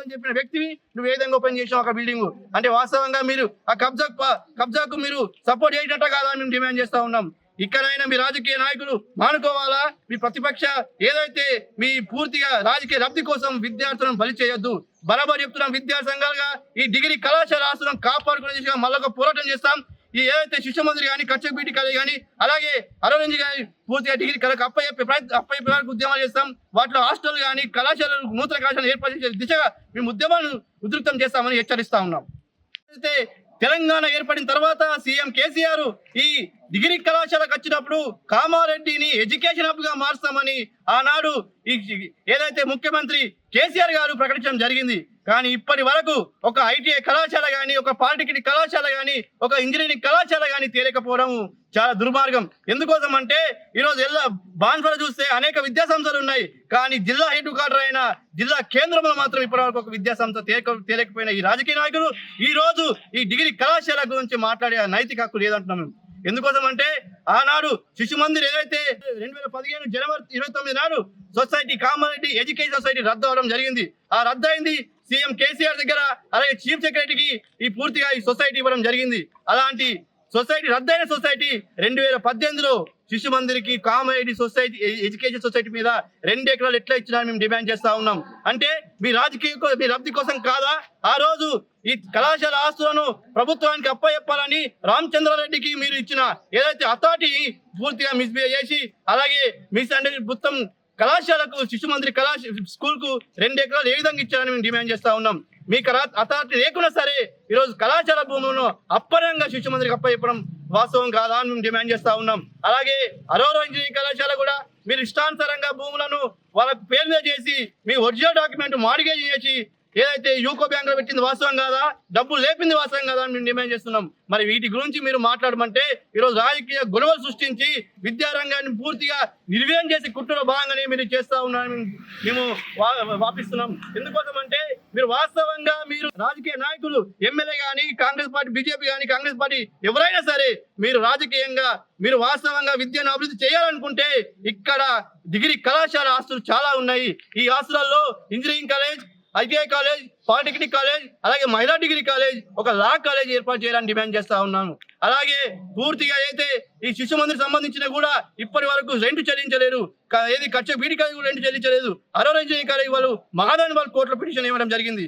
వద్దని చెప్పిన వ్యక్తివి నువ్వు ఏ విధంగా ఓపెన్ చేసావు ఒక బిల్డింగ్? అంటే వాస్తవంగా మీరు ఆ కబ్జాకు మీరు సపోర్ట్ చేసినట్ట కాదా మేము డిమాండ్ చేస్తా ఉన్నాం. ఇక్కడైనా మీ రాజకీయ నాయకులు మానుకోవాలా? మీ ప్రతిపక్ష ఏదైతే మీ పూర్తిగా రాజకీయ లబ్ధి కోసం విద్యార్థులను బలి చేయొద్దు. బరాబర్ చెప్తున్నాం, విద్యా సంఘాలుగా ఈ డిగ్రీ కళాశాల ఆస్తులను కాపాడుకునే దిశగా మళ్ళొక పోరాటం చేస్తాం. ఈ ఏదైతే శిశు మందిర్ కానీ, కచ్చబీటి కాలేజ్ కానీ, అలాగే అరవింద్ కానీ పూర్తిగా డిగ్రీ కళకు అప్పయ్యే ఉద్యమాలు చేస్తాం. వాటిలో హాస్టల్ కానీ, కళాశాలలు, నూతన కళాశాలను ఏర్పాటు చేసే దిశగా మేము ఉద్యమాలను ఉధృతం చేస్తామని హెచ్చరిస్తా ఉన్నాం. అయితే తెలంగాణ ఏర్పడిన తర్వాత సీఎం కేసీఆర్ ఈ డిగ్రీ కళాశాలకు వచ్చినప్పుడు కామారెడ్డిని ఎడ్యుకేషన్ హబ్ గా మారుస్తామని ఆనాడు ఏదైతే ముఖ్యమంత్రి కేసీఆర్ గారు ప్రకటించడం జరిగింది. కానీ ఇప్పటి వరకు ఒక ఐటీఐ కళాశాల కానీ, ఒక పాలిటెక్నిక్ కళాశాల కానీ, ఒక ఇంజనీరింగ్ కళాశాల కానీ తేలేకపోవడం చాలా దుర్మార్గం. ఎందుకోసం అంటే ఈరోజు బాన్స్వాడ చూస్తే అనేక విద్యా సంస్థలు ఉన్నాయి, కానీ జిల్లా హెడ్ క్వార్టర్ అయిన జిల్లా కేంద్రంలో మాత్రం ఇప్పటివరకు ఒక విద్యా సంస్థ తేలేకపోయిన ఈ రాజకీయ నాయకులు ఈ రోజు ఈ డిగ్రీ కళాశాల గురించి మాట్లాడే నైతిక హక్కు లేదంటున్నాం. ఎందుకోసం అంటే ఆనాడు శిశు మందిర్ ఏదైతే 2015 జనవరి 29 నాడు సొసైటీ కామారెడ్డి ఎడ్యుకేషన్ సొసైటీ రద్దు అవడం జరిగింది. ఆ రద్దు అయింది సీఎం కేసీఆర్ దగ్గర, అలాగే చీఫ్ సెక్రటరీకి ఈ పూర్తిగా ఈ సొసైటీ ఇవ్వడం జరిగింది. అలాంటి సొసైటీ రద్దయిన సొసైటీ 2018లో శిశు మందిర్కి కామారెడ్డి సొసైటీ ఎడ్యుకేషన్ సొసైటీ మీద 2 ఎకరాలు ఎట్లా ఇచ్చినా మేము డిమాండ్ చేస్తా ఉన్నాం. అంటే మీ మీ లబ్ధి కోసం కాదా? ఆ రోజు ఈ కళాశాల ఆస్తులను ప్రభుత్వానికి అప్పచెప్పాలని రామచంద్రారెడ్డికి మీరు ఇచ్చిన ఏదైతే అథారిటీ పూర్తిగా మిస్బిహేవ్ చేసి, అలాగే మొత్తం కళాశాలకు శిశు మందిర్ స్కూల్ కు 2 ఎకరాలు ఏ విధంగా ఇచ్చారని మేము డిమాండ్ చేస్తా ఉన్నాం. మీకు అథారిటీ లేకున్నా సరే ఈరోజు కళాశాల భూములను అప్పనంగా శిశు మందిరికి అప్పచెప్పడం వాస్తవం కాదా అని మేము డిమాండ్ చేస్తా ఉన్నాం. అలాగే అరోరా ఇంజనీరింగ్ కళాశాల కూడా మీరు ఇష్టానుసారంగా భూములను వాళ్ళకు పేరు మీద చేసి మీ ఒరిజినల్ డాక్యుమెంట్ మార్గేజ్ చేసి ఏదైతే యూకో బ్యాంక్ లో పెట్టింది వాస్తవం కాదా, డబ్బులు లేపింది వాస్తవం కాదా అని మేము డిమాండ్ చేస్తున్నాం. మరి వీటి గురించి మీరు మాట్లాడమంటే ఈరోజు రాజకీయ గొడవలు సృష్టించి విద్యారంగాన్ని పూర్తిగా నిర్వీర్యం చేసి కుట్రలో భాగంగానే మీరు చేస్తా ఉన్నారని మేము వాపిస్తున్నాం. ఎందుకోసం అంటే మీరు వాస్తవంగా మీరు రాజకీయ నాయకులు, ఎమ్మెల్యే కానీ, కాంగ్రెస్ పార్టీ, బీజేపీ కానీ, కాంగ్రెస్ పార్టీ ఎవరైనా సరే మీరు రాజకీయంగా మీరు వాస్తవంగా విద్యను అభివృద్ధి చేయాలనుకుంటే ఇక్కడ డిగ్రీ కళాశాల ఆస్తులు చాలా ఉన్నాయి. ఈ ఆస్తులలో engineering college, ITI college, polytechnic college, అలాగే మహిళా డిగ్రీ కాలేజ్, ఒక లా కాలేజ్ ఏర్పాటు చేయాలని డిమాండ్ చేస్తా ఉన్నాను. అలాగే పూర్తిగా అయితే ఈ శిశు మందిర్ సంబంధించిన కూడా ఇప్పటి వరకు రెంట్ చెల్లించలేరు. ఏది బీడి కాలేజ్ కూడా రెంట్ చెల్లించలేదు. అరోరా ఇంజనీరింగ్ కాలేజ్ వాళ్ళు మహాదాని వాళ్ళు కోర్టులో పిటిషన్ ఇవ్వడం జరిగింది.